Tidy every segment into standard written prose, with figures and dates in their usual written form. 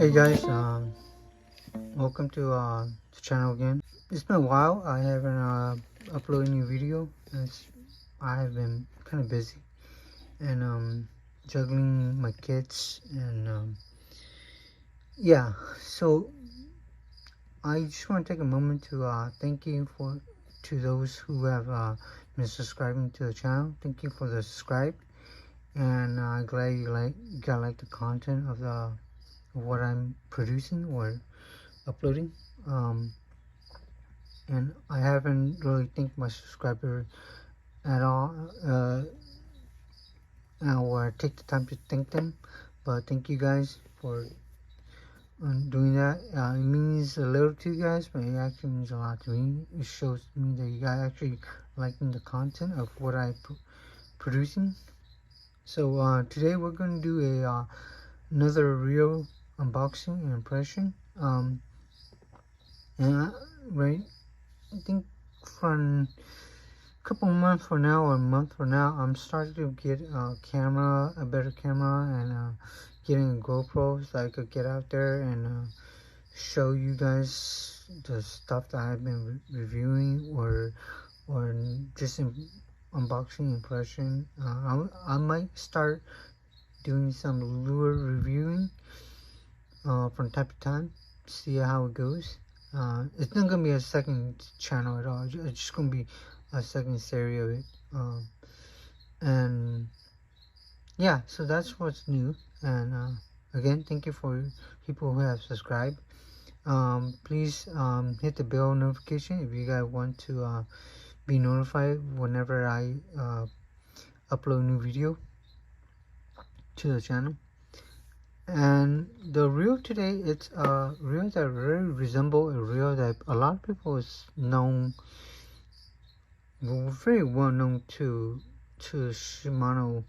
Hey guys, welcome to the channel again. It's been a while. I haven't uploaded a new video as I have been kind of busy and juggling my kids and yeah. So I just want to take a moment to thank you to those who have been subscribing to the channel. Thank you for the subscribe, and glad you like the content of what I'm producing or uploading. And I haven't really thanked my subscriber at all, or take the time to thank them, but thank you guys for doing that. It means a little to you guys, but it actually means a lot to me. It shows me that you guys actually liking the content of what I'm producing. So today we're going to do another reel unboxing and impression. And right, I think from a couple months from now or a month from now, I'm starting to get a better camera, and getting a GoPro so I could get out there and show you guys the stuff that I've been reviewing or just unboxing impression. I might start doing some lure reviewing from time to time, see how it goes. It's not gonna be a second channel at all. It's just gonna be a second series of it. And yeah, so that's what's new. And again, thank you for people who have subscribed. Please hit the bell notification if you guys want to be notified whenever I upload a new video to the channel. And the reel today, it's a reel that really resembles a reel that a lot of people is known, very well known to Shimano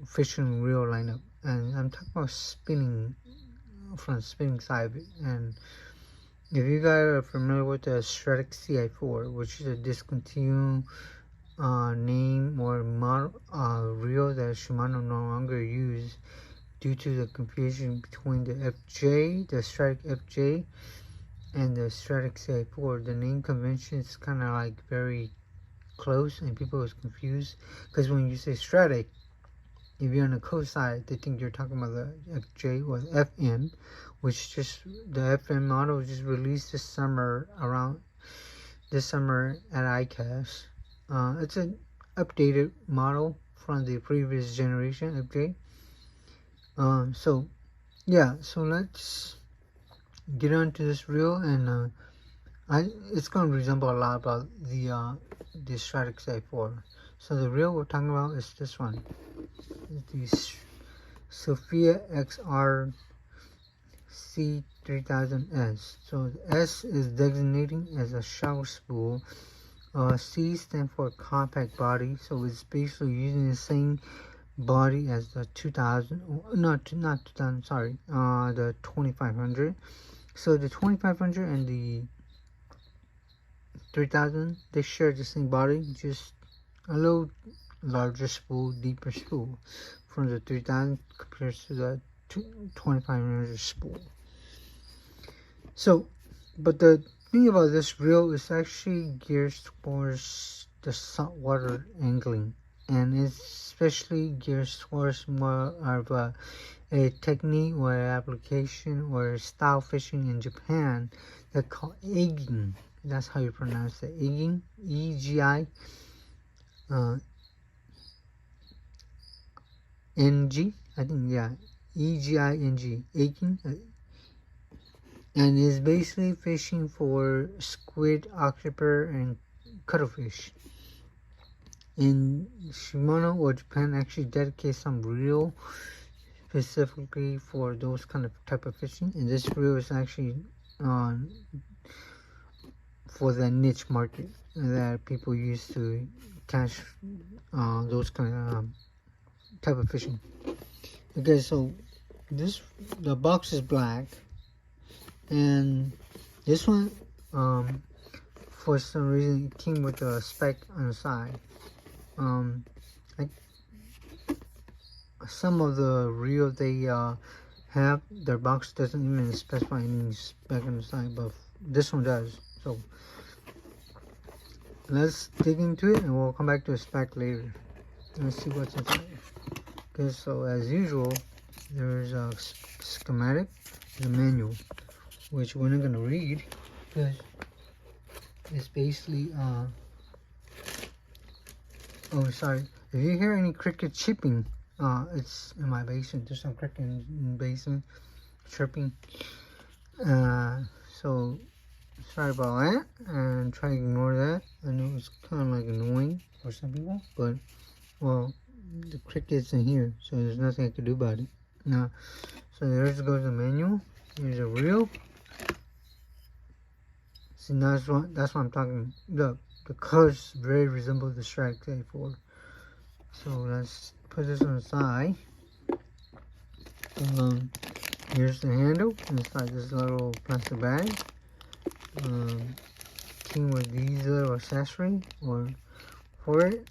fishing reel lineup. And I'm talking about spinning, from the spinning side of it. And if you guys are familiar with the Stella XR, which is a discontinued name or model reel that Shimano no longer use due to the confusion between the FJ, the Strike FJ, and the Stella XR. The name convention is kind of like very close, and people is confused because when you say Strata, if you're on the coast side, they think you're talking about the FJ or the FM, which just the FM model just released this summer at ICAST. It's an updated model from the previous generation FJ. So yeah, so let's get on to this reel, and it's gonna resemble a lot about the Stella XR. So the reel we're talking about is this one. It's the Sephia XR C3000S. So the S is designating as a shallow spool. C stands for compact body, so it's basically using the same body as the 2000, not 2000, sorry, the 2500. So the 2500 and the 3000, they share the same body, just a little larger spool, deeper spool from the 3000 compared to the 2500 spool. So, but the thing about this reel is actually geared towards the saltwater angling, and it's especially geared towards more of a technique or application or style fishing in Japan that called Eging. That's how you pronounce it, Eging, E-G-I N-G, I think, yeah, E-G-I-N-G, Eging. And is basically fishing for squid, octopus, and cuttlefish. And Shimano or Japan actually dedicates some reel specifically for those kind of type of fishing, and this reel is actually for the niche market that people use to catch those kind of type of fishing. Okay, so the box is black, and this one for some reason it came with a speck on the side. Some of the reel, they have, their box doesn't even specify any spec on the side, but this one does. So let's dig into it and we'll come back to the spec later. Let's see what's inside. Okay, so as usual, there's a schematic, the manual, which we're not gonna read because it's basically oh sorry, if you hear any cricket chirping, it's in my basement. There's some cricket in the basement chirping. So sorry about that, and try to ignore that. I know it's kind of like annoying for some people, but well, the cricket's in here, so there's nothing I can do about it. Now, so there's goes the manual. Here's a reel. See, that's what I'm talking. Look, the colors very resemble the Strike A4. So let's put this on the side. Here's the handle inside this little plastic bag. Came with these little accessory or for it.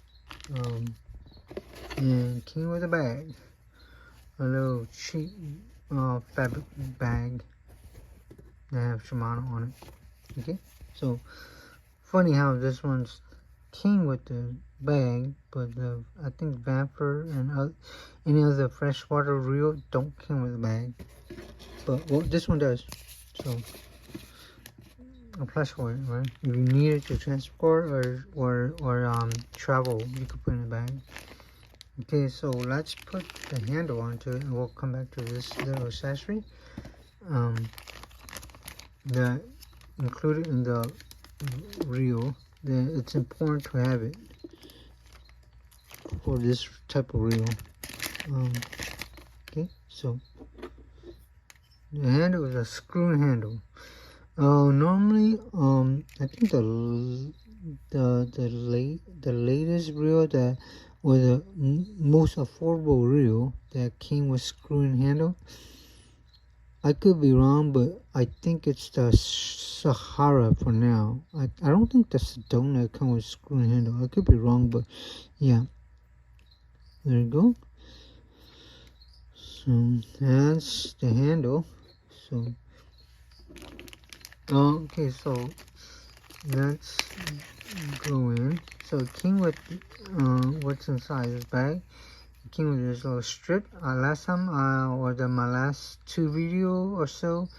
And came with a bag, a little cheap fabric bag that have Shimano on it. Okay, so funny how this one's came with the bag, but I think Vamper and any other freshwater reel don't come with a bag, but well, this one does. So a plus for it, right? If you need it to transport or travel, you could put in a bag. Okay, so let's put the handle onto it and we'll come back to this little accessory that included in the reel. That it's important to have it for this type of reel. Okay, so the handle is a screw handle. Normally, I think the latest reel that was the most affordable reel that came with screw handle. I could be wrong, but I think it's the Sahara for now. I don't think the Sedona comes with screw handle. I could be wrong, but yeah. There you go. So that's the handle. So okay, so let's go in. So it came with what's inside this bag. It came with this little strip. Last time, my last two video or so,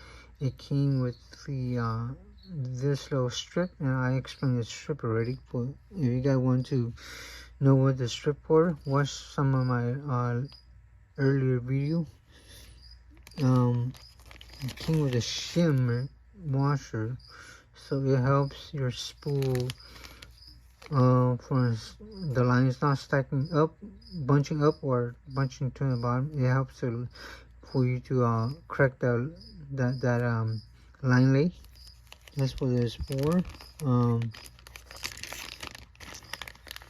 it came with the this little strip, and I explained the strip already. But if you guys want to know what the strip for, watch some of my earlier video. It came with a shimmer washer, so it helps your spool for the line is not stacking up, bunching up or bunching to the bottom. It helps for you to correct that line lay. That's what it's for.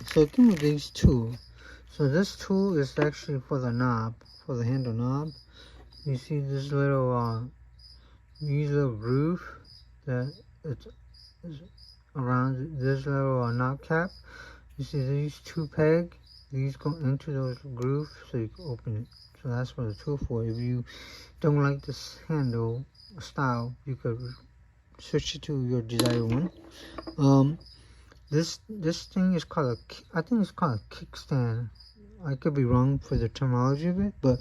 So it came with these two. So this tool is actually for the knob, for the handle knob. You see this little these little groove that it's around this little knob cap. You see these two pegs, these go into those grooves so you can open it. So that's what the tool for. If you don't like this handle style, you could switch it to your desired one. This thing is called I think it's called a kickstand. I could be wrong for the terminology of it, but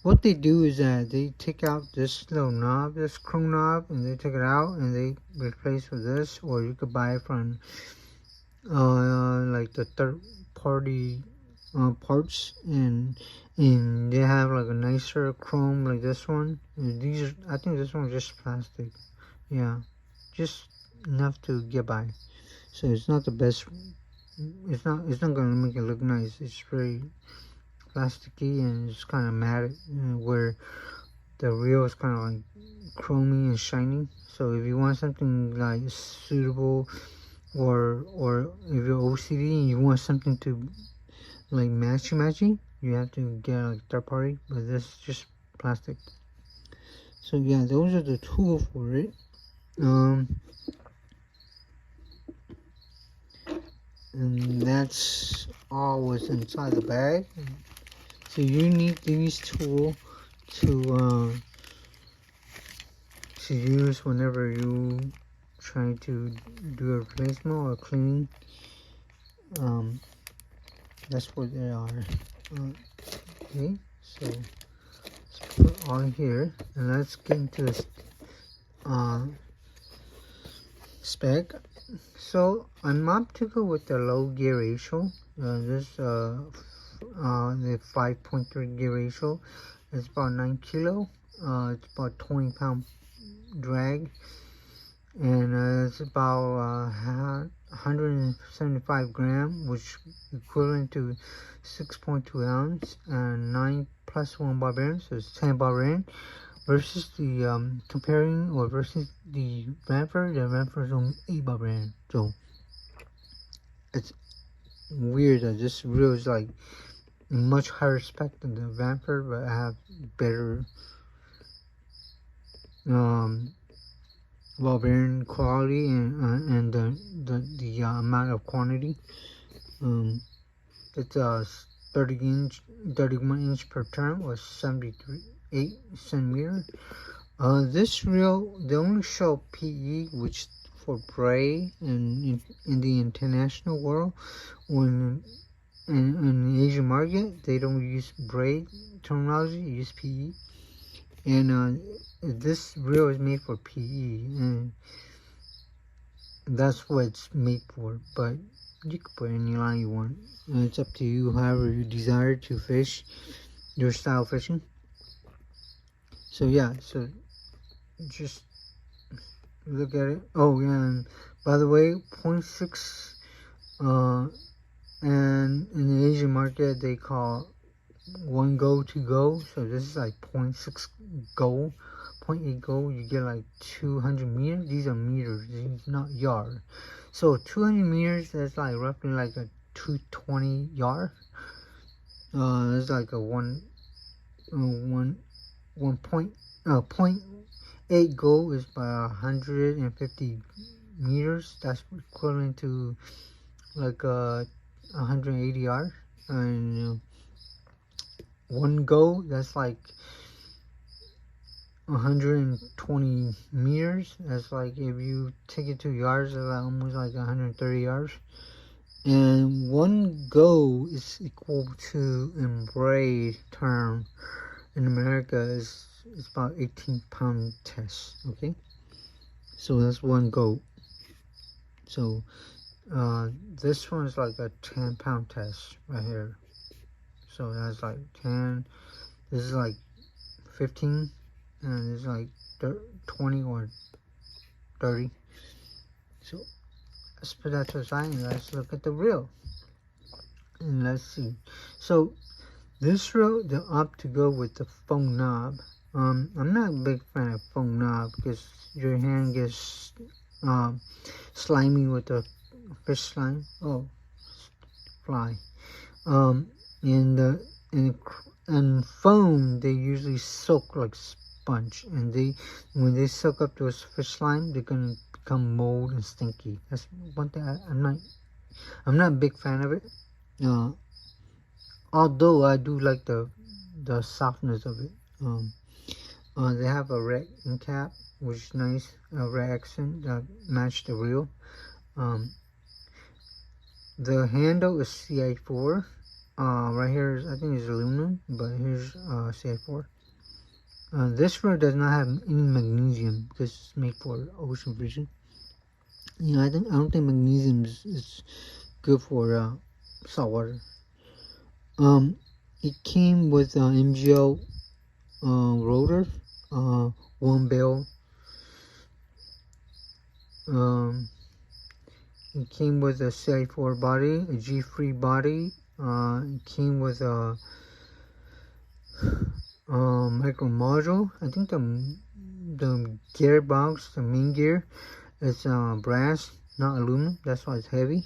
what they do is that they take out this little knob, this chrome knob, and they take it out and they replace with this, or you could buy it from like the third party parts, and they have like a nicer chrome like this one. And these I think this one's just plastic, yeah, just enough to get by. So it's not the best. It's not gonna make it look nice. It's very plasticky and it's kind of matte, where the reel is kind of like chromy and shiny. So if you want something like suitable, or if you're OCD and you want something to like matchy, you have to get like third party, but this is just plastic. So yeah, those are the tools for it. And that's all what's inside the bag. So you need these tools to use whenever you trying to do a replacement or cleaning. That's what they are. Okay, so let's put on here and let's get into this spec. So I'm optical with the low gear ratio. This the 5.3 gear ratio. It's about 9 kilo. It's about 20 pound drag, and it's about 175 gram, which equivalent to 6.2 ounce, and 9 plus 1 bar bearing, so it's 10 bar bearing. Versus the comparing or versus the Vamper is only 8 bar bearing. So it's weird that this reel is like much higher spec than the Vamper, but I have better ball bearing quality and the amount of quantity. It's a 31 inch per turn with 78 centimeter. This reel, they only show PE, which for braid in the international world. When in the Asian market, they don't use braid terminology, they use PE. And this reel is made for PE, and that's what it's made for. But you can put any line you want, and it's up to you, however you desire to fish your style fishing. So yeah, so just look at it. Oh yeah, and by the way, 0.6 and in the Asian market they call 1 go to go, so this is like 0.6 go, 0.8 go. You get like 200 meters. These are meters, these not yard. So 200 meters, that's like roughly like a 220 yard. That's like a 0.8 go is by 150 meters. That's equivalent to like 180 yards. And 1 go, that's like 120 meters. That's like, if you take it to yards, that's like almost like 130 yards. And 1 go is equal to, in braid term in America, is about 18 pound test. Okay, so that's 1 go. So this one is like a 10 pound test right here. So that's like 10. This is like 15, and this is like 20 or 30. So let's put that to the side and let's look at the reel. And let's see. So this reel, they opt to go with the foam knob. I'm not a big fan of foam knob because your hand gets slimy with the fish slime. Oh, fly. And foam, they usually soak like sponge, and when they soak up those fish slime, they're gonna become mold and stinky. That's one thing I'm not a big fan of it. Although I do like the softness of it. They have a red end cap, which is nice, a red accent that match the reel. The handle is CI4. Right here is, I think it's aluminum, but here's CI4. This reel does not have any magnesium because it's made for ocean fishing. You know, I don't think magnesium is good for saltwater. It came with MGO rotor, 1 bell. It came with a CI4 body, a G-free body. It came with a micro module. I think the gearbox, the main gear, is brass, not aluminum. That's why it's heavy.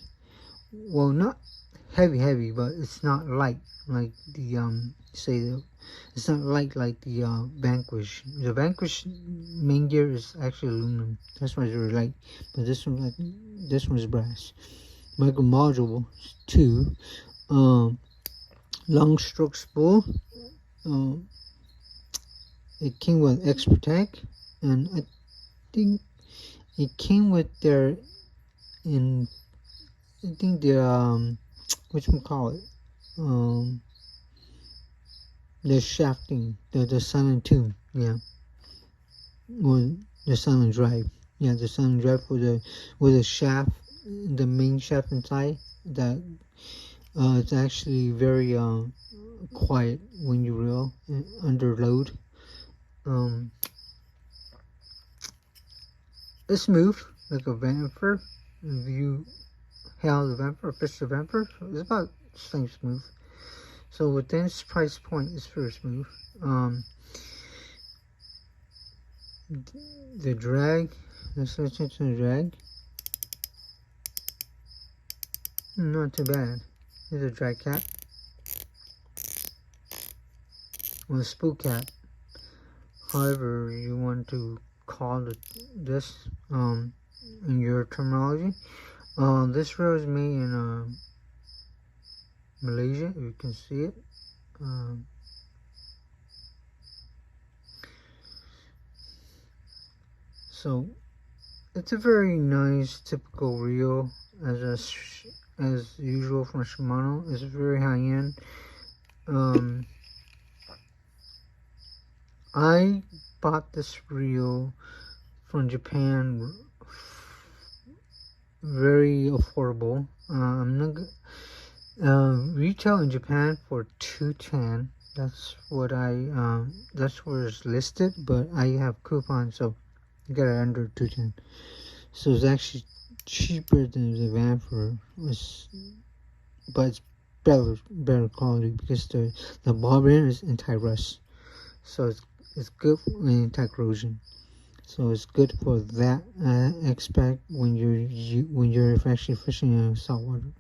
Well, not heavy, but it's not light like the it's not light like the Vanquish. The Vanquish main gear is actually aluminum. That's why it's really light. But this one is brass. Micro module 2. Long stroke spool. it came with X Protect, and I think it came with their I think the whatchamacallit, the shafting, the silent tune, yeah, or the silent drive, yeah, the silent drive with a shaft, the main shaft inside. That it's actually very quiet when you reel under load. Um, it's smooth like a vamper. If you hail the vamper, fish the vamper, it's about the same smooth. So within its price point, it's very smooth. The drag, let's listen to the drag. Not too bad. Here's a drag cap or a spool cap. However you want to call this in your terminology. This reel is made in Malaysia. You can see it. So it's a very nice, typical reel as usual from Shimano. It's very high end. I bought this reel from Japan, very affordable. I'm not retail in Japan for $210. That's what that's where it's listed, but I have coupons, so you got it under $210. So it's actually cheaper than the Vamper, but it's better quality because the ball bearing is anti-rust, so it's good for anti-corrosion. So it's good for that aspect when you're actually fishing in saltwater.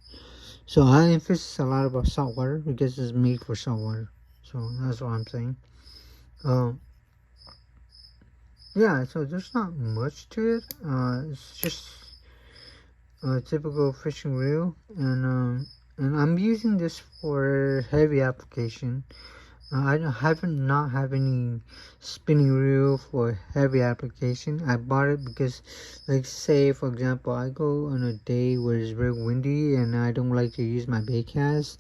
So I emphasize a lot about saltwater because it's made for saltwater. So that's what I'm saying. Yeah, so there's not much to it. It's just a typical fishing reel, and I'm using this for heavy application. I haven't not have any spinning reel for heavy application. I bought it because, like, say for example, I go on a day where it's very windy and I don't like to use my bait cast,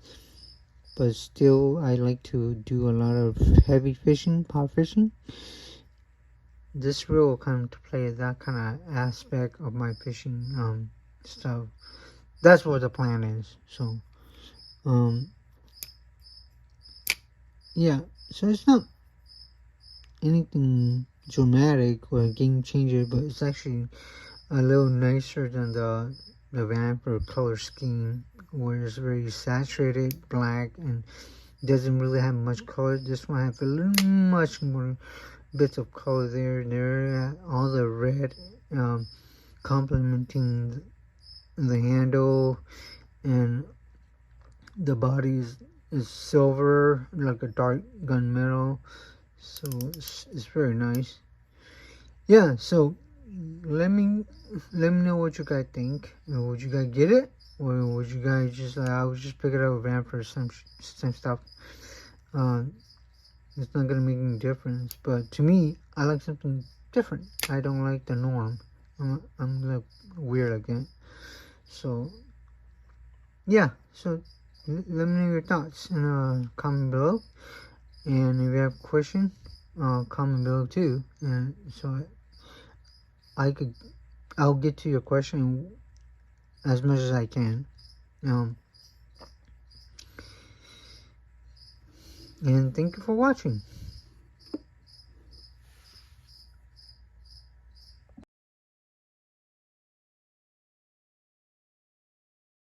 but still I like to do a lot of heavy fishing, power fishing. This reel will come to play that kind of aspect of my fishing stuff. That's what the plan is. So yeah, so it's not anything dramatic or a game changer, but it's actually a little nicer than the Vamper color scheme, where it's very saturated black and doesn't really have much color. This one has a little much more bits of color there and there. All the red complementing the handle, and the body is silver, like a dark gunmetal. So it's very nice. Yeah, so let me know what you guys think. Would you guys get it, or would you guys just I would just pick it up with Vamper, same stuff. It's not gonna make any difference. But to me, I like something different. I don't like the norm. I'm like weird again. So yeah, so let me know your thoughts in a comment below. And if you have a question, comment below too. And so I'll get to your question as much as I can. And thank you for watching.